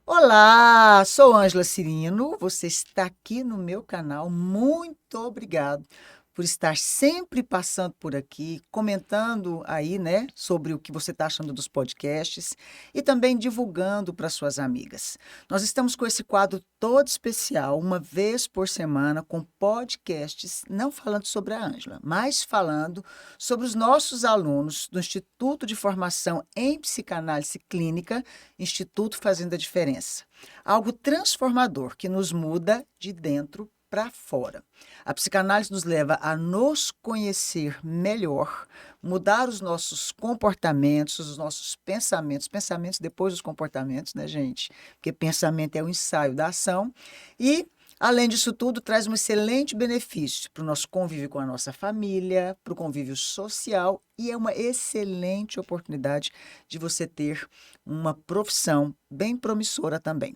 Olá, sou Ângela Cirino, você está aqui no meu canal. Muito obrigado por estar sempre passando por aqui, comentando aí, né, sobre o que você está achando dos podcasts e também divulgando para suas amigas. Nós estamos com esse quadro todo especial, uma vez por semana, com podcasts, não falando sobre a Ângela, mas falando sobre os nossos alunos do Instituto de Formação em Psicanálise Clínica, Instituto Fazendo a Diferença. Algo transformador que nos muda de dentro para fora. A psicanálise nos leva a nos conhecer melhor, mudar os nossos comportamentos, os nossos pensamentos, pensamentos depois dos comportamentos, né, gente? Porque pensamento é o ensaio da ação. E, além disso tudo, traz um excelente benefício para o nosso convívio com a nossa família, para o convívio social e é uma excelente oportunidade de você ter uma profissão bem promissora também.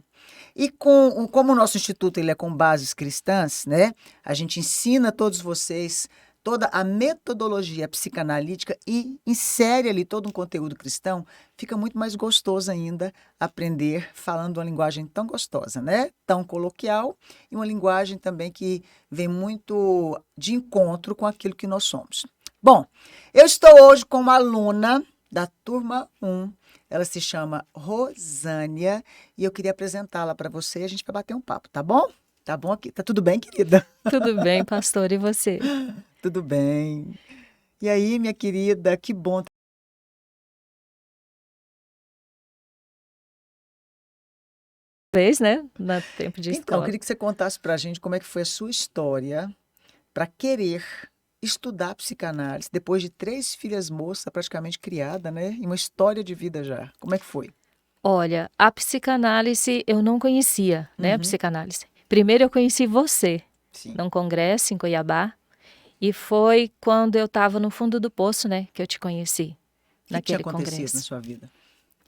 E como o nosso instituto ele é com bases cristãs, né? A gente ensina a todos vocês toda a metodologia psicanalítica e insere ali todo um conteúdo cristão, fica muito mais gostoso ainda aprender falando uma linguagem tão gostosa, né? Tão coloquial e uma linguagem também que vem muito de encontro com aquilo que nós somos. Bom, eu estou hoje com uma aluna da turma 1. Ela se chama Rosânia e eu queria apresentá-la para você e a gente vai bater um papo, tá bom? Tá bom aqui? Tá tudo bem, querida? Tudo bem, pastor, e você? Tudo bem. E aí, minha querida, que bom. Vez, né? No tempo de Então, eu escola. queria que você contasse para a gente como é que foi a sua história para querer estudar psicanálise depois de 3 filhas moças, praticamente criada, né? E uma história de vida já. Como é que foi? Olha, a psicanálise eu não conhecia, né? A Uhum, psicanálise. Primeiro eu conheci você sim. num congresso em Cuiabá, e foi quando eu estava no fundo do poço, né, que eu te conheci, O que tinha naquele acontecido na congresso. sua vida?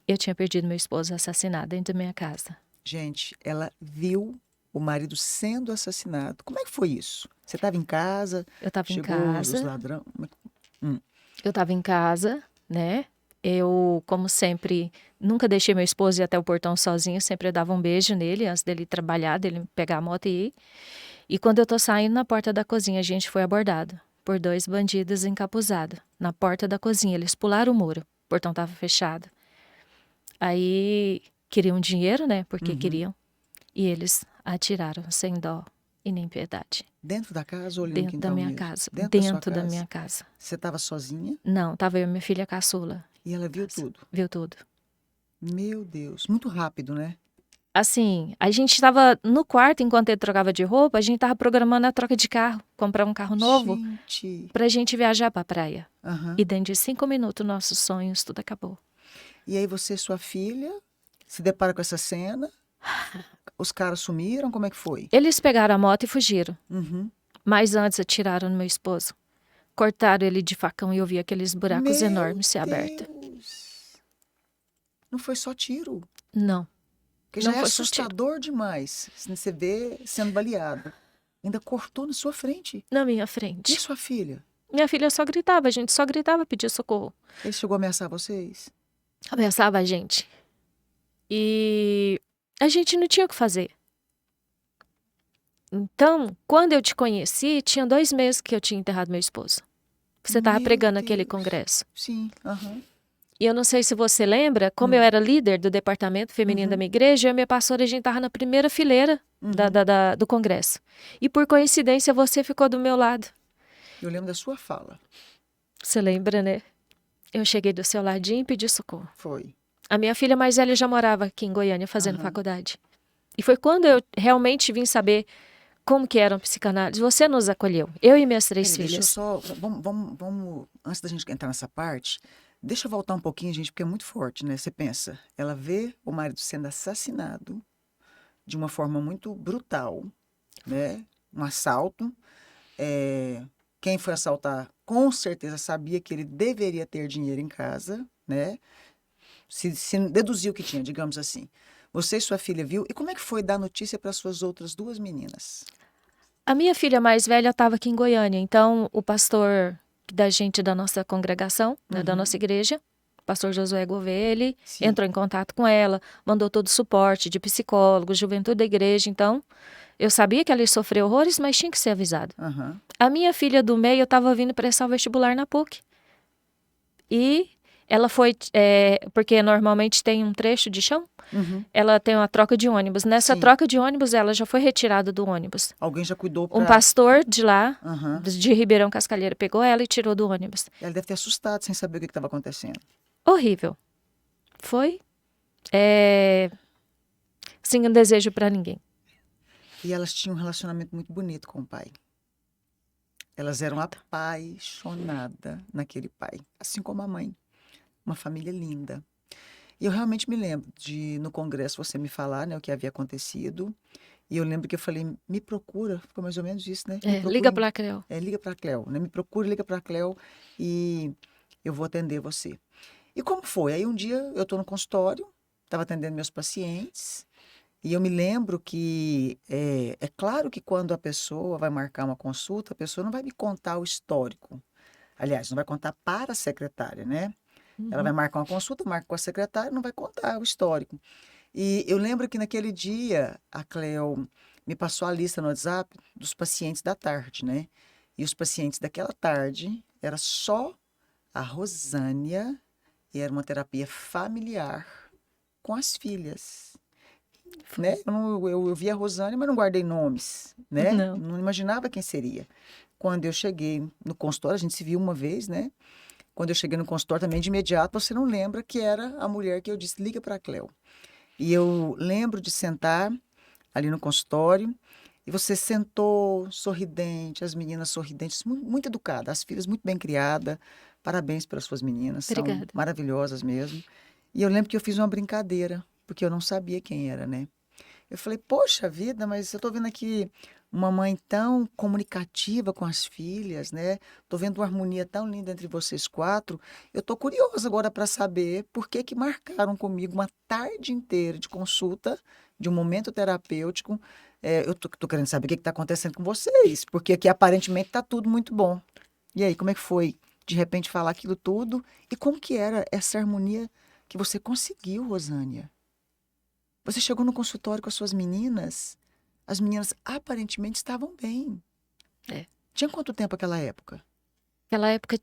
Eu tinha perdido meu esposo assassinado dentro da minha casa. Gente, ela viu o marido sendo assassinado. Como é que foi isso? Você estava em casa, Eu estava em chegou os casa, ladrões. né? Eu, como sempre, nunca deixei meu esposo ir até o portão sozinho, sempre dava um beijo nele antes dele trabalhar, dele pegar a moto e ir. E quando eu tô saindo na porta da cozinha, a gente foi abordado por 2 bandidos encapuzados. Na porta da cozinha, eles pularam o muro, o portão estava fechado. Aí queriam dinheiro, né? Porque Uhum. queriam. E eles atiraram sem dó e nem piedade. Dentro da casa ou ali no Dentro da quintal minha mesmo? casa. Dentro da sua Dentro da casa? minha casa. Você estava sozinha Não, tava eu e minha filha caçula. e ela viu Casa. tudo. Viu tudo. Meu Deus, muito rápido, né? Assim, a gente estava no quarto enquanto ele trocava de roupa, a gente estava programando a troca de carro, comprar um carro novo Gente. pra gente viajar pra praia. Aham. E dentro de 5 minutos, nossos sonhos, tudo acabou. E aí você e sua filha se depara com essa cena. Os caras sumiram, como é que foi? Eles pegaram a moto e fugiram, Uhum. mas antes atiraram no meu esposo. Cortaram ele de facão e eu vi aqueles buracos Meu enormes se abertos. Deus! Não foi só tiro, Não, que já não é foi só tiro. assustador demais se você vê sendo baleado. Ainda cortou na sua frente. Na minha E a frente. sua filha? Minha filha só gritava, a gente só gritava pedir socorro. Ele chegou a ameaçar vocês? Ameaçava a gente. E a gente não tinha o que fazer. Então, quando eu te conheci, tinha 2 meses que eu tinha enterrado meu esposo. Você estava Meu pregando aquele Deus. congresso. Sim, aham. E eu não sei se você lembra, como eu Hum, era líder do departamento feminino da uhum, minha igreja, eu e minha pastora, a gente estava na primeira fileira uhum. do congresso. E por coincidência, você ficou do meu lado. Eu lembro da sua fala. Você lembra, né? Eu cheguei do seu ladinho e pedi socorro. Foi. A minha filha mais velha já morava aqui em Goiânia fazendo Aham. faculdade. E foi quando eu realmente vim saber como que era um psicanálise. Você nos acolheu, eu e minhas 3 Peraí, deixa eu filhas. só. Vamos, antes da gente entrar nessa parte, deixa eu voltar um pouquinho, gente, porque é muito forte, né? Você pensa, ela vê o marido sendo assassinado de uma forma muito brutal, né? Um assalto. É, quem foi assaltar com certeza sabia que ele deveria ter dinheiro em casa, né? Se deduziu o que tinha, digamos assim. Você e sua filha viu? E como é que foi dar notícia para suas outras 2 meninas? A minha filha mais velha estava aqui em Goiânia, então o pastor da gente da nossa congregação, né, da Uhum, nossa igreja, o pastor Josué Gouveia, ele Sim. entrou em contato com ela, mandou todo o suporte de psicólogo, juventude da igreja. Então, eu sabia que ela ia sofrer horrores, mas tinha que ser avisado. Aham. A minha filha do meio, eu estava vindo prestar o vestibular na PUC. E ela foi, porque normalmente tem um trecho de chão, Uhum. ela tem uma troca de ônibus. Nessa Sim. troca de ônibus, ela já foi retirada do ônibus. Alguém já cuidou Um pra... pastor de lá, Aham. de Ribeirão Cascalheira, pegou ela e tirou do ônibus. Ela deve ter assustado sem saber o que estava acontecendo. Horrível. Foi, sem um desejo para ninguém. E elas tinham um relacionamento muito bonito com o pai. Elas eram apaixonadas naquele pai, assim como a mãe. Uma família linda. E eu realmente me lembro de, no congresso, você me falar, né, o que havia acontecido. E eu lembro que eu falei, me procura, ficou mais ou menos isso, né? Me Liga procura, para Creu. liga para a Cleo, né? Me procura, liga para a Cleo e eu vou atender você. E como foi? Aí um dia eu estou no consultório, estava atendendo meus pacientes, e eu me lembro que é claro que quando a pessoa vai marcar uma consulta, a pessoa não vai me contar o histórico. Aliás, não vai contar para a secretária, né? Ela vai marcar uma consulta, marca com a secretária, não vai contar o histórico. E eu lembro que naquele dia a Cleo me passou a lista no WhatsApp dos pacientes da tarde, né? E os pacientes daquela tarde era só a Rosânia e era uma terapia familiar com as filhas, né? Eu vi a Rosânia, mas não guardei nomes, né? Não. Não imaginava quem seria. Quando eu cheguei no consultório, a gente se viu uma vez, né? Quando eu cheguei no consultório também, de imediato, você não lembra que era a mulher que eu disse, liga para a Cleo. E eu lembro de sentar ali no consultório e você sentou sorridente, as meninas sorridentes, muito educadas, as filhas muito bem criadas. Parabéns pelas suas meninas, são Obrigada. maravilhosas mesmo. E eu lembro que eu fiz uma brincadeira, porque eu não sabia quem era, né? Eu falei, poxa vida, mas eu tô vendo aqui uma mãe tão comunicativa com as filhas, né? Tô vendo uma harmonia tão linda entre vocês quatro. Eu tô curiosa agora para saber por que que marcaram comigo uma tarde inteira de consulta, de um momento terapêutico. Eu tô querendo saber o que que tá acontecendo com vocês, porque aqui aparentemente tá tudo muito bom. E aí, como é que foi de repente falar aquilo tudo? E como que era essa harmonia que você conseguiu, Rosânia? Você chegou no consultório com as suas meninas, as meninas aparentemente estavam bem. É. Tinha quanto tempo aquela época? Naquela época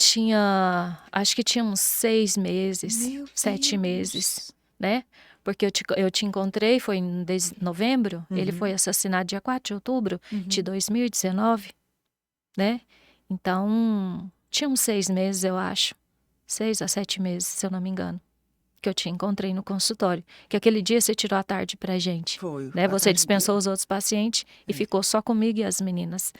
acho que tinha uns 6 meses, Meu 7 Deus! meses, né? Porque eu te encontrei, foi em novembro, ele foi Uhum, assassinado dia 4 de outubro de uhum. 2019, né? Então, tinha uns 6 meses, eu acho. 6 a 7 meses, se eu não me engano, que eu te encontrei no consultório. Que aquele dia você tirou a tarde pra gente, Foi, né? a Você tarde dispensou inteira. os outros pacientes e É. ficou só comigo e as meninas.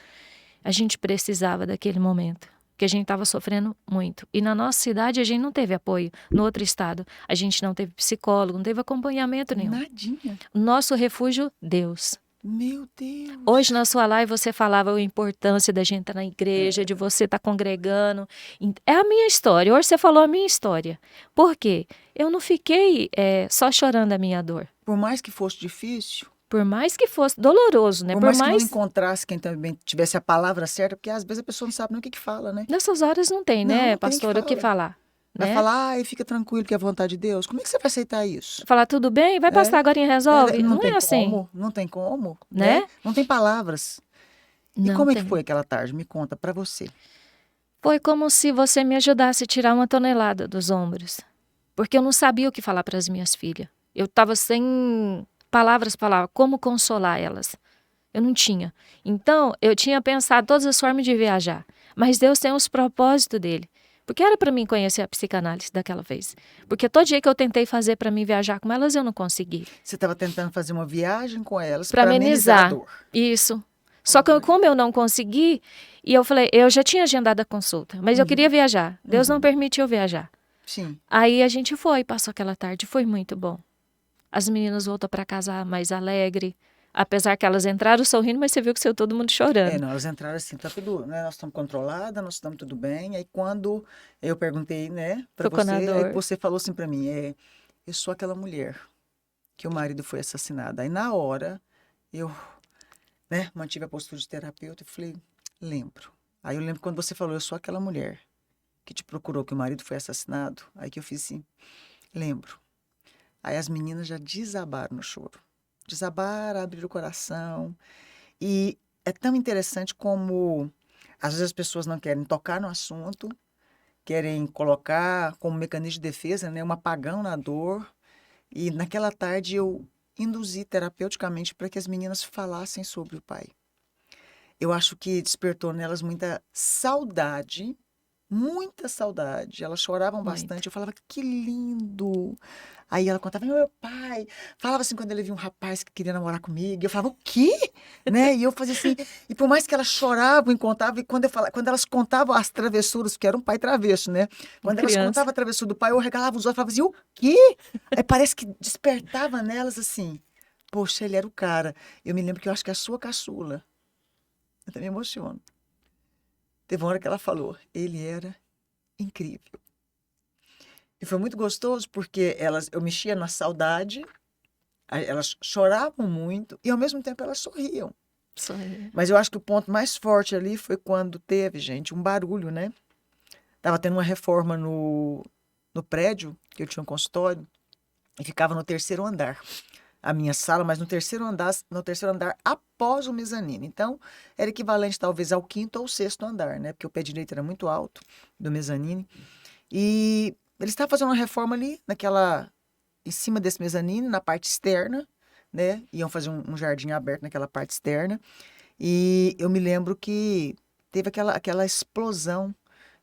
A gente precisava daquele momento, que a gente estava sofrendo muito. E na nossa cidade a gente não teve apoio. No outro estado, a gente não teve psicólogo, não teve acompanhamento nenhum. Nadinha. O nosso refúgio, Deus. Meu Deus! Hoje na sua live você falava a importância da gente estar na igreja, de você estar congregando. É a minha história. Hoje você falou a minha história. Por quê? Eu não fiquei só chorando a minha dor. Por mais que fosse difícil, Por mais que fosse doloroso, né? por Por mais que não mais... encontrasse quem também tivesse a palavra certa, porque às vezes a pessoa não sabe nem o que que fala, né? Nessas horas não tem, Não, né, não tem o que pastor, o que fala. falar, Vai né? falar, ai, fica tranquilo que é a vontade de Deus. Como é que você vai aceitar isso? Falar tudo bem, vai passar agora e resolve. Não Não tem é assim, como, não tem como, né? né? Não tem palavras. E Não como é que tem. foi aquela tarde? Me conta pra você. Foi como se você me ajudasse a tirar uma tonelada dos ombros. Porque eu não sabia o que falar para as minhas filhas. Eu estava sem palavras para falar como consolar elas. Eu não tinha. Então, eu tinha pensado todas as formas de viajar. Mas Deus tem os propósitos dele. Porque era para mim conhecer a psicanálise daquela vez. Porque todo dia que eu tentei fazer para mim viajar com elas, eu não consegui. Você estava tentando fazer uma viagem com elas Para para amenizar a amenizar. dor. Isso. Só que Olha. como eu não consegui, e eu falei, eu já tinha agendado a consulta, mas eu queria viajar. Deus não permitiu eu viajar. Sim. Aí a gente foi, passou aquela tarde, foi muito bom. As meninas voltam para casa mais alegre, apesar que elas entraram sorrindo, mas você viu que saiu todo mundo chorando. Não, elas entraram assim, tá tudo, né? Nós estamos controladas, nós estamos tudo bem. Aí quando eu perguntei, né, para Ficou na você, aí dor. você falou assim para mim, eu sou aquela mulher que o marido foi assassinado. Aí na hora eu, né, mantive a postura de terapeuta e falei, lembro. Aí eu lembro quando você falou, eu sou aquela mulher que te procurou, que o marido foi assassinado? Aí que eu fiz assim, lembro. Aí as meninas já desabaram no choro. Desabaram, abriram o coração. E é tão interessante como, às vezes, as pessoas não querem tocar no assunto, querem colocar como mecanismo de defesa, né, um apagão na dor. E naquela tarde eu induzi terapeuticamente para que as meninas falassem sobre o pai. Eu acho que despertou nelas muita saudade. Elas choravam Muito. bastante. Eu falava, que lindo. Aí ela contava, meu pai. Falava assim quando ele via um rapaz que queria namorar comigo. E eu falava, o quê? Né? E eu fazia assim. E por mais que elas choravam e contavam, e quando elas contavam as travessuras, que era um pai travesso, né? Uma Quando elas criança. contavam a travessura do pai, eu regalava os olhos e falava assim, o quê? Aí parece que despertava nelas assim. Poxa, ele era o cara. Eu me lembro que eu acho que é a sua caçula. Eu até me emociono. Teve uma hora que ela falou, ele era incrível. E foi muito gostoso porque eu mexia na saudade, elas choravam muito e ao mesmo tempo elas sorriam. Só é. Mas eu acho que o ponto mais forte ali foi quando teve, gente, um barulho, né? Tava tendo uma reforma no prédio, que eu tinha um consultório, e ficava no terceiro andar. A minha sala, mas no terceiro andar após o mezanino. Então, era equivalente talvez ao quinto ou sexto andar, né? Porque o pé direito era muito alto do mezanino. E eles estavam fazendo uma reforma ali, em cima desse mezanino, na parte externa, né? Iam fazer um jardim aberto naquela parte externa. E eu me lembro que teve aquela explosão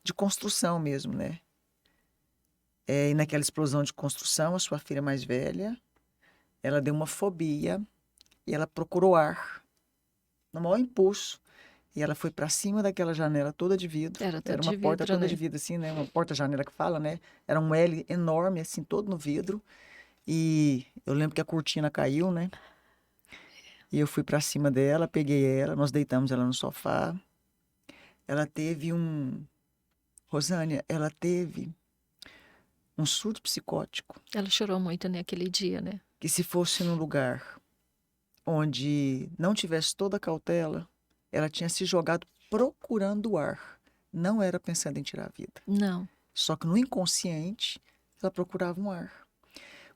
de construção mesmo, né? E naquela explosão de construção, a sua filha mais velha, ela deu uma fobia e ela procurou ar no maior impulso. E ela foi para cima daquela janela toda de vidro. Era tudo Era uma de porta vidro, toda de né? vidro, assim, né? Uma porta-janela que fala, né? Era um L enorme, assim, todo no vidro. E eu lembro que a cortina caiu, né? E eu fui para cima dela, peguei ela, nós deitamos ela no sofá. Ela teve Rosânia, ela teve um surto psicótico. Ela chorou muito naquele dia, né? Que se fosse num lugar onde não tivesse toda a cautela, ela tinha se jogado procurando o ar. Não era pensando em tirar a vida. Não. Só que no inconsciente, ela procurava um ar.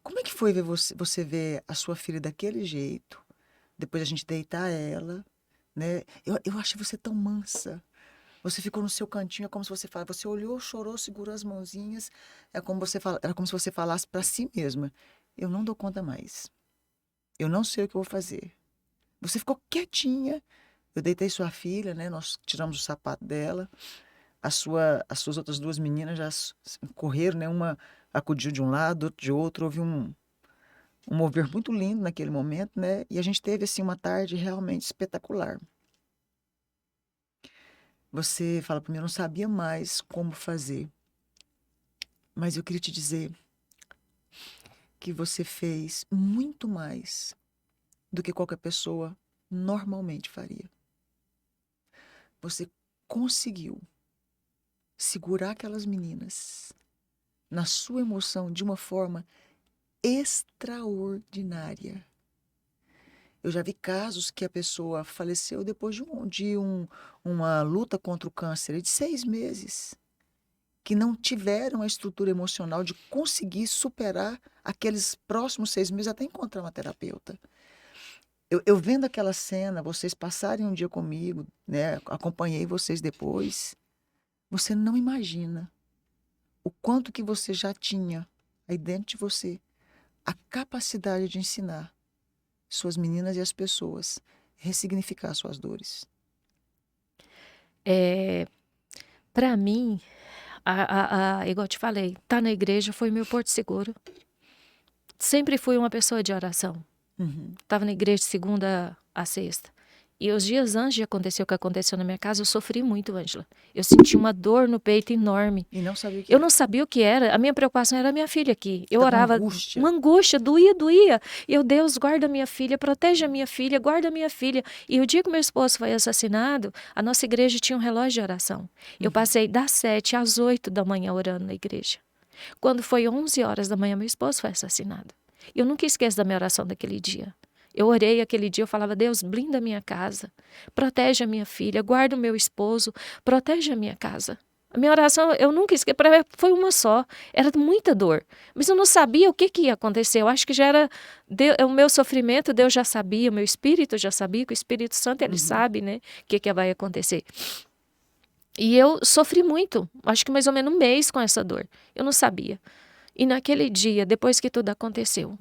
Como é que foi ver você ver a sua filha daquele jeito, depois a gente deitar ela, né? Eu achei você tão mansa. Você ficou no seu cantinho, é como se você falasse, você olhou, chorou, segurou as mãozinhas, era como se você falasse para si mesma, eu não dou conta mais. Eu não sei o que eu vou fazer. Você ficou quietinha. Eu deitei sua filha, né? Nós tiramos o sapato dela. As suas outras duas meninas já correram, né? Uma acudiu de um lado, outra de outro. Houve um mover muito lindo naquele momento, né? E a gente teve, assim, uma tarde realmente espetacular. Você fala para mim, eu não sabia mais como fazer. Mas eu queria te dizer que você fez muito mais do que qualquer pessoa normalmente faria. Você conseguiu segurar aquelas meninas na sua emoção de uma forma extraordinária. Eu já vi casos que a pessoa faleceu depois uma luta contra o câncer de 6 meses, que não tiveram a estrutura emocional de conseguir superar aqueles próximos 6 meses até encontrar uma terapeuta. Eu vendo aquela cena, vocês passarem um dia comigo, né? Acompanhei vocês depois. Você não imagina o quanto que você já tinha aí dentro de você a capacidade de ensinar suas meninas e as pessoas ressignificar suas dores. É, para mim, igual eu te falei, tá na igreja foi meu porto seguro. Sempre fui uma pessoa de oração. Uhum. Tava na igreja de segunda a sexta. E os dias antes de acontecer o que aconteceu na minha casa, eu sofri muito, Ângela. Eu senti uma dor no peito enorme. E não sabia o que Eu era. não sabia o que era. A minha preocupação era a minha filha aqui. Eu Tá com orava, angústia. uma angústia, doía. Deus, guarda minha filha, protege a minha filha, guarda a minha filha. E o dia que meu esposo foi assassinado, a nossa igreja tinha um relógio de oração. Eu passei das 7 às 8 da manhã orando na igreja. Quando foi 11 horas da manhã, meu esposo foi assassinado. Eu nunca esqueço da minha oração daquele dia. Eu orei aquele dia, eu falava, Deus, blinda a minha casa, protege a minha filha, guarda o meu esposo, protege a minha casa. A minha oração, eu nunca esqueci, foi uma só. Era muita dor. Mas eu não sabia o que que ia acontecer. Eu acho que já era o meu sofrimento, Deus já sabia, o meu espírito já sabia, que o Espírito Santo, ele sabe, né, o que que vai acontecer. E eu sofri muito, acho que mais ou menos um mês com essa dor. Eu não sabia. E naquele dia, depois que tudo aconteceu,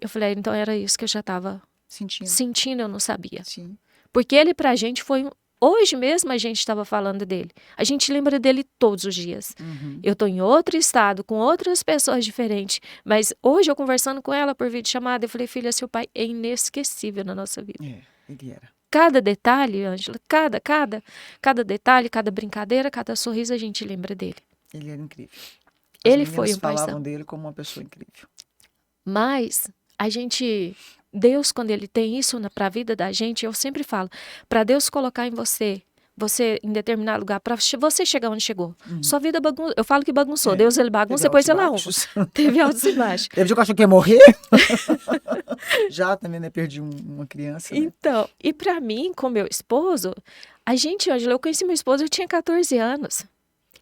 eu falei, então era isso que eu já estava Sentindo. sentindo, eu não sabia. Sim. Porque ele pra gente foi. Hoje mesmo a gente estava falando dele. A gente lembra dele todos os dias. Eu tô em outro estado, com outras pessoas diferentes. Mas hoje eu conversando com ela por videochamada, eu falei, filha, seu pai é inesquecível na nossa vida. É, ele era. Cada detalhe, Ângela, cada detalhe, cada brincadeira, cada sorriso, a gente lembra dele. Ele era incrível. As Ele meninas foi um falavam paizão. dele como uma pessoa incrível. Mas a gente, Deus, quando ele tem isso para a vida da gente, eu sempre falo, para Deus colocar em você em determinado lugar, para você chegar onde chegou. Sua vida bagunça, eu falo que bagunçou. É, Deus, ele bagunça, teve depois altos e ele arruma. baixos. Teve altos e baixos. Teve dia que eu achei que ia morrer. Já também, né? Perdi uma criança, né? Então, e para mim, com meu esposo, a gente, Ângela, eu conheci meu esposo, eu tinha 14 anos.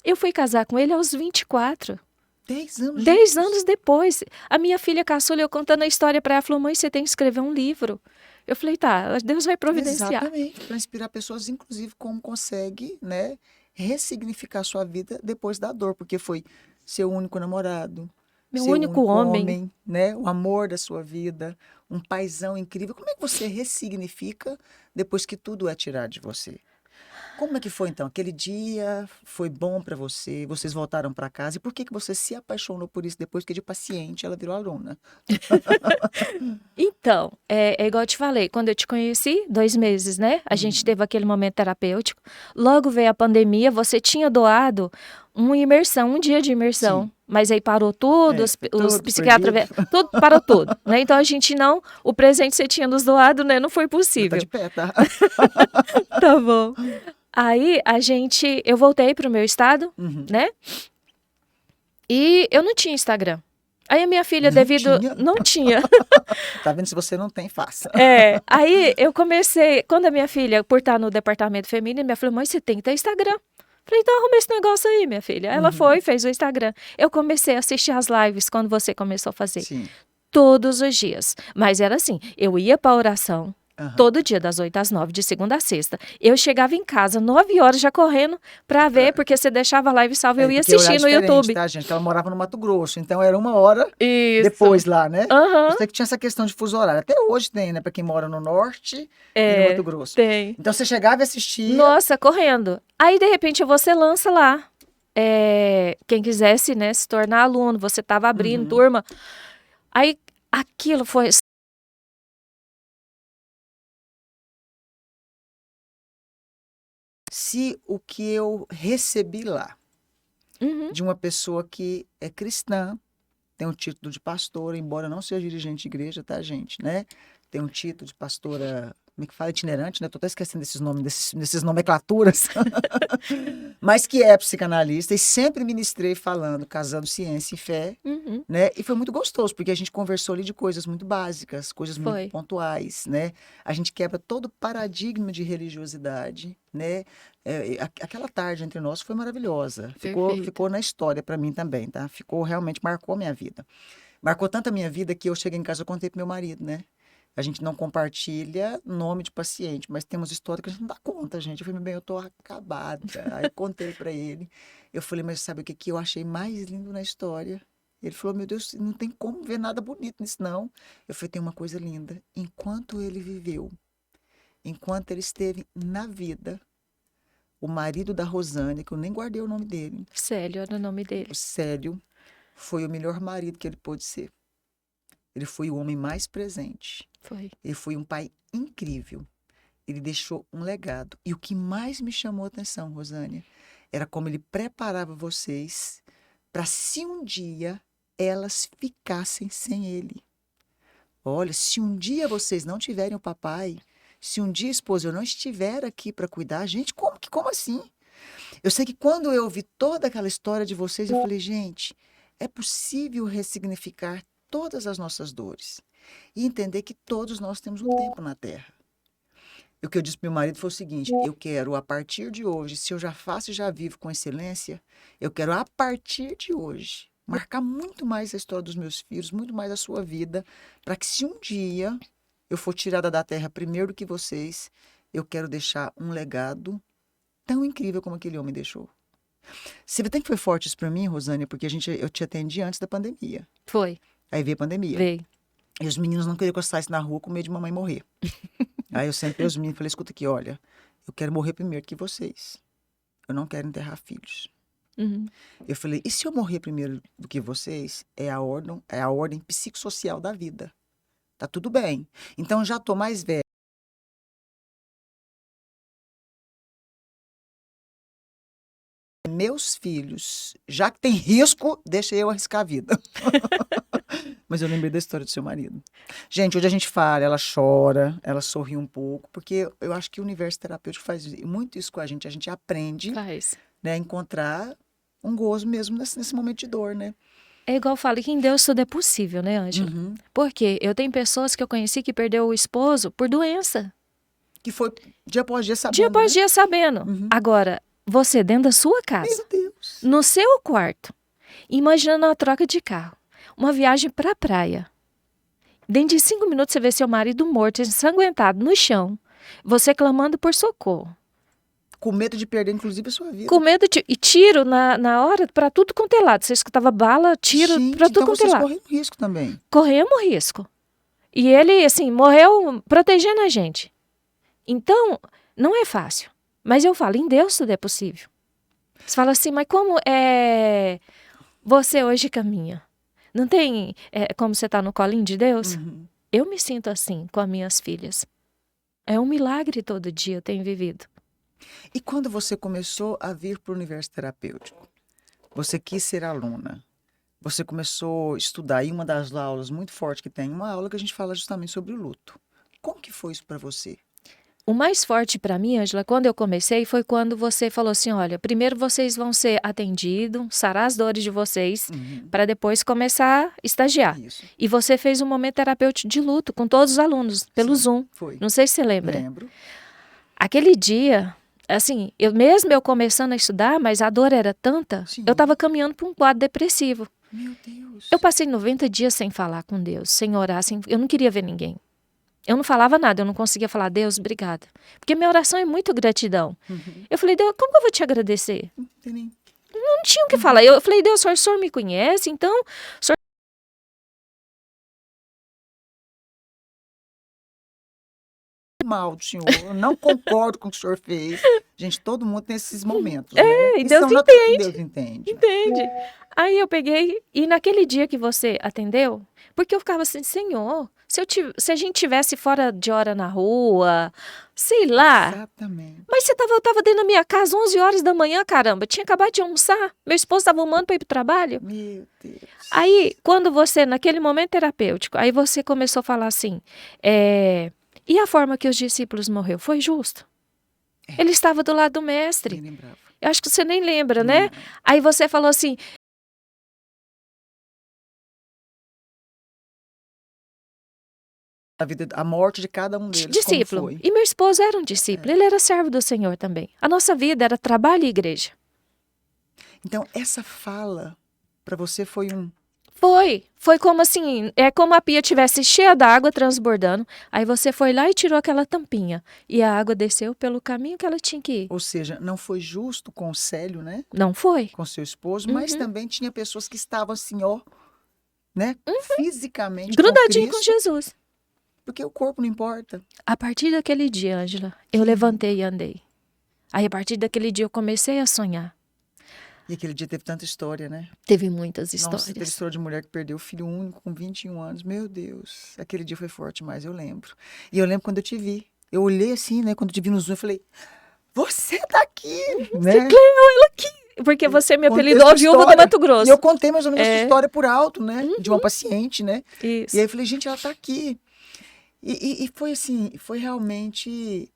Eu fui casar com ele aos 24. 10 anos 10 juntos. anos depois, a minha filha caçula, eu contando a história para ela, falou, mãe, você tem que escrever um livro. Eu falei, tá, Deus vai providenciar. Exatamente, para inspirar pessoas, inclusive, como consegue, né, ressignificar sua vida depois da dor, porque foi seu único namorado, Meu seu único único homem. homem, né, o amor da sua vida, um paizão incrível. Como é que você ressignifica depois que tudo é tirado de você? Como é que foi então? Aquele dia foi bom para você? Vocês voltaram para casa? E por que que você se apaixonou por isso depois que de paciente ela virou aluna? Então, é igual eu te falei, quando eu te conheci, 2 meses, né? A gente teve aquele momento terapêutico. Logo veio a pandemia, você tinha doado uma imersão, um dia de imersão. Sim. Mas aí parou tudo, É, os tudo psiquiatras, proibido. tudo parou tudo, né? Então a gente não, o presente que você tinha nos doado, né? Não foi Você tá possível. de pé, tá? Tá bom. Aí eu voltei pro meu estado, né? E eu não tinha Instagram. Aí a minha filha, Não tinha? não tinha. Tá vendo? Se você não tem, faça. Aí eu comecei, quando a minha filha, por estar no departamento feminino, minha filha, mãe, você tem que ter Instagram. Falei, então arruma esse negócio aí, minha filha. Ela foi, fez o Instagram. Eu comecei a assistir as lives quando você começou a fazer. Sim. Todos os dias. Mas era assim, eu ia pra oração, Aham. todo dia, das 8 às 9, de segunda a sexta. Eu chegava em casa, 9 horas, já correndo pra ver, porque você deixava a live salva, eu ia Porque horário assistir no diferente, YouTube. tá, gente? Ela morava no Mato Grosso, então era 1 hora Isso. depois lá, né? Aham. Eu sei que tinha essa questão de fuso horário. Até hoje tem, né? Pra quem mora no norte e no Mato Grosso. Tem. Então você chegava e assistia. Nossa, correndo. Aí, de repente, você lança lá. Quem quisesse, né, se tornar aluno, você tava abrindo turma. Aí, aquilo foi... Se o que eu recebi lá, de uma pessoa que é cristã, tem um título de pastora, embora não seja dirigente de igreja, tá, gente, né? Tem um título de pastora, como é que fala? Itinerante, né? Tô até esquecendo desses nomes, desses nomenclaturas. Mas que é psicanalista e sempre ministrei falando, casando ciência e fé, né? E foi muito gostoso, porque a gente conversou ali de coisas muito básicas, coisas Foi. muito pontuais, né? A gente quebra todo o paradigma de religiosidade, né? Aquela tarde entre nós foi maravilhosa. Perfeito. Ficou na história para mim também, tá? Realmente marcou a minha vida. Marcou tanto a minha vida que eu cheguei em casa e contei pro meu marido, né? A gente não compartilha nome de paciente, mas temos história que a gente não dá conta, gente. Eu falei, bem, eu tô acabada. Aí contei para ele. Eu falei, mas sabe o que eu achei mais lindo na história? Ele falou, meu Deus, não tem como ver nada bonito nisso, não. Eu falei, tem uma coisa linda. Enquanto ele viveu, enquanto ele esteve na vida, o marido da Rosane, que eu nem guardei o nome dele, Célio era o nome dele. o Célio, foi o melhor marido que ele pôde ser. Ele foi o homem mais presente. Foi. Ele foi um pai incrível. Ele deixou um legado. E o que mais me chamou a atenção, Rosânia, era como ele preparava vocês para se um dia elas ficassem sem ele. Olha, se um dia vocês não tiverem o papai, se um dia, esposa, eu não estiver aqui para cuidar, gente, como assim? Eu sei que quando eu ouvi toda aquela história de vocês, eu falei, gente, é possível ressignificar todas as nossas dores e entender que todos nós temos um tempo na Terra. E o que eu disse pro meu marido foi o seguinte: eu quero, a partir de hoje, se eu já faço e já vivo com excelência, eu quero, a partir de hoje, marcar muito mais a história dos meus filhos, muito mais a sua vida, para que se um dia eu for tirada da terra primeiro do que vocês, eu quero deixar um legado tão incrível como aquele homem deixou. Você vê até que foi forte isso para mim, Rosânia, porque eu te atendi antes da pandemia. Foi, Aí veio a pandemia. veio. E os meninos não queriam que eu saísse na rua com medo de mamãe morrer. Aí eu sentei os meninos e falei, escuta aqui, olha, eu quero morrer primeiro que vocês. Eu não quero enterrar filhos. Uhum. Eu falei, e se eu morrer primeiro do que vocês, é a ordem psicossocial da vida. Tá tudo bem. Então eu já tô mais velha. Meus filhos, já que tem risco, deixa eu arriscar a vida. Mas eu lembrei da história do seu marido. Gente, hoje a gente fala, ela chora, ela sorri um pouco, porque eu acho que o universo terapêutico faz muito isso com a gente aprende, Faz. né, a encontrar um gozo mesmo nesse momento de dor, né? É igual eu falo, que em Deus tudo é possível, né, Ângela? Uhum. Porque eu tenho pessoas que eu conheci que perdeu o esposo por doença. Que foi dia após dia Dia sabendo, após né? dia sabendo. Uhum. Agora, você dentro da sua casa, Meu Deus. no seu quarto, imaginando uma troca de carro, uma viagem pra praia. Dentro de 5 minutos você vê seu marido morto, ensanguentado no chão, você clamando por socorro. Com medo de perder, inclusive, a sua vida. Com medo e tiro na hora pra tudo quanto é lado. Você escutava bala, tiro Gente, pra tudo então quanto é vocês lado. correm risco também. Corremos risco. E ele, assim, morreu protegendo a gente. Então, não é fácil. Mas eu falo, em Deus tudo é possível. Você fala assim, mas como é você hoje caminha? Não tem como você tá no colinho de Deus? Uhum. Eu me sinto assim com as minhas filhas. É um milagre todo dia eu tenho vivido. E quando você começou a vir para o universo terapêutico, você quis ser aluna, você começou a estudar, e uma das aulas muito fortes que tem, uma aula que a gente fala justamente sobre o luto. Como que foi isso para você? O mais forte para mim, Ângela, quando eu comecei, foi quando você falou assim, olha, primeiro vocês vão ser atendidos, sarar as dores de vocês, Uhum. para depois começar a estagiar. Isso. E você fez um momento terapêutico de luto com todos os alunos, pelo Sim, Zoom. foi. Não sei se você lembra. Lembro. Aquele dia, assim, eu começando a estudar, mas a dor era tanta, Sim. eu estava caminhando para um quadro depressivo. Meu Deus. Eu passei 90 dias sem falar com Deus, sem orar, eu não queria ver ninguém. Eu não falava nada, eu não conseguia falar, Deus, obrigada. Porque minha oração é muito gratidão. Uhum. Eu falei, Deus, como que eu vou te agradecer? Não tem nem... Não tinha o que falar. Eu falei, Deus, o senhor me conhece, então, o senhor mal do senhor, eu não concordo com o que o senhor fez. Gente, todo mundo tem esses momentos, né? e Que Deus são Deus entende. entende. Aí eu peguei, e naquele dia que você atendeu, porque eu ficava assim, Senhor, se a gente tivesse fora de hora na rua, sei lá. Exatamente. Mas eu tava dentro da minha casa 11 horas da manhã, caramba. Tinha acabado de almoçar. Meu esposo estava arrumando para ir pro trabalho. Meu Deus. Aí, quando você, naquele momento terapêutico, aí você começou a falar assim, e a forma que os discípulos morreu foi justo? Ele estava do lado do mestre. Nem lembrava. Eu acho que você nem lembra, Não né? lembro. Aí você falou assim, A morte de cada um deles, discípulo. como foi? E meu esposo era um discípulo, ele era servo do Senhor também. A nossa vida era trabalho e igreja. Então, essa fala, para você foi um... Foi como assim, é como a pia tivesse cheia d'água transbordando, aí você foi lá e tirou aquela tampinha, e a água desceu pelo caminho que ela tinha que ir. Ou seja, não foi justo com o Célio, né? Não foi? Com seu esposo, mas também tinha pessoas que estavam assim, ó, né? Fisicamente Grudadinho com com Cristo, Jesus. porque o corpo não importa. A partir daquele dia, Ângela, eu levantei e andei. Aí a partir daquele dia eu comecei a sonhar. E aquele dia teve tanta história, né? Teve muitas Nossa, teve histórias. história de mulher que perdeu o filho único com 21 anos. Meu Deus, aquele dia foi forte, mas eu lembro. E eu lembro quando eu te vi. Eu olhei assim, né? Quando eu te vi no Zoom, eu falei, você tá aqui, né? Ela aqui. Porque você me Contei apelidou sua a viúva do história. Mato Grosso. E eu contei mais ou menos essa É. história por alto, né? De uma paciente, né? Isso. E aí eu falei, gente, ela tá aqui. E foi assim, foi realmente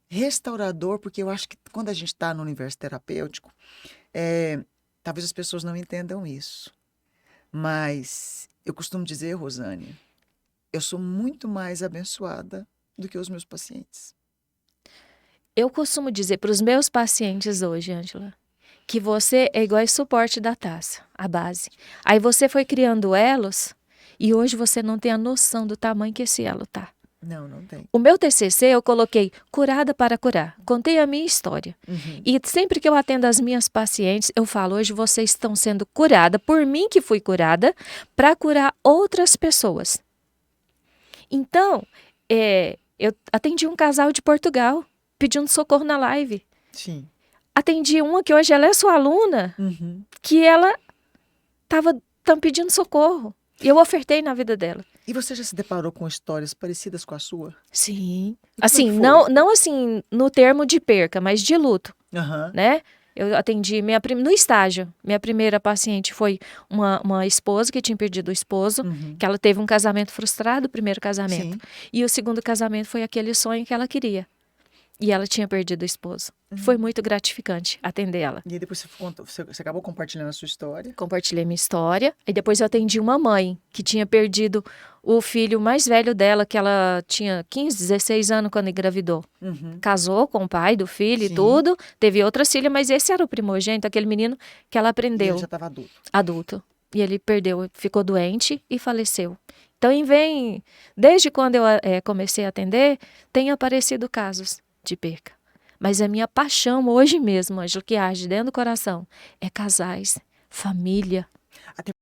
restaurador, porque eu acho que quando a gente está no universo terapêutico, talvez as pessoas não entendam isso. Mas eu costumo dizer, Rosane, eu sou muito mais abençoada do que os meus pacientes. Eu costumo dizer para os meus pacientes hoje, Ângela, que você é igual esse suporte da taça, a base. Aí você foi criando elos e hoje você não tem a noção do tamanho que esse elo tá. Não tem. O meu TCC eu coloquei curada para curar. Contei a minha história. E sempre que eu atendo as minhas pacientes, eu falo, hoje vocês estão sendo curada por mim que fui curada para curar outras pessoas. Então, eu atendi um casal de Portugal pedindo socorro na live. Sim. Atendi uma que hoje ela é sua aluna, que ela estava pedindo socorro. E eu ofertei na vida dela. E você já se deparou com histórias parecidas com a sua? Sim. E como é que Assim, foi? não assim no termo de perca, mas de luto, né? Eu atendi no estágio. Minha primeira paciente foi uma esposa que tinha perdido o esposo, que ela teve um casamento frustrado, o primeiro casamento. Sim. E o segundo casamento foi aquele sonho que ela queria. E ela tinha perdido o esposo. Foi muito gratificante atender ela. E aí depois você acabou compartilhando a sua história? Compartilhei minha história. E depois eu atendi uma mãe que tinha perdido o filho mais velho dela, que ela tinha 15, 16 anos quando engravidou. Casou com o pai do filho e tudo. Teve outra filha, mas esse era o primogênito, aquele menino que ela E aprendeu. ele já estava adulto. Adulto. E ele ficou doente e faleceu. Então, desde quando eu comecei a atender, tem aparecido casos de perca. Mas a minha paixão hoje mesmo, Ângela, que age dentro do coração, é casais, família. Até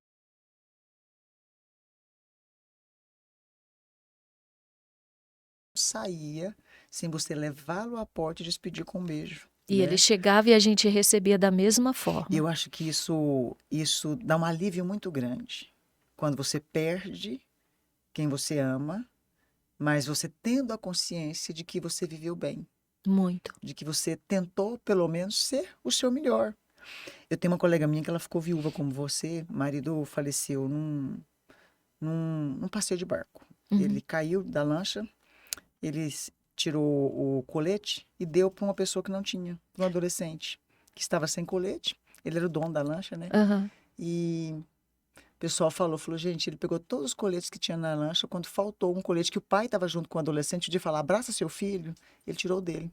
saía sem você levá-lo à porta e despedir com um beijo. E né? ele chegava e a gente recebia da mesma forma. E eu acho que isso dá um alívio muito grande. Quando você perde quem você ama, mas você tendo a consciência de que você viveu bem. Muito. De que você tentou, pelo menos, ser o seu melhor. Eu tenho uma colega minha que ela ficou viúva como você, o marido faleceu num passeio de barco. Ele caiu da lancha, ele tirou o colete e deu para uma pessoa que não tinha, um adolescente, que estava sem colete. Ele era o dono da lancha, né? E o pessoal falou, gente, ele pegou todos os coletes que tinha na lancha, quando faltou um colete que o pai estava junto com o adolescente, de falar, abraça seu filho, ele tirou dele.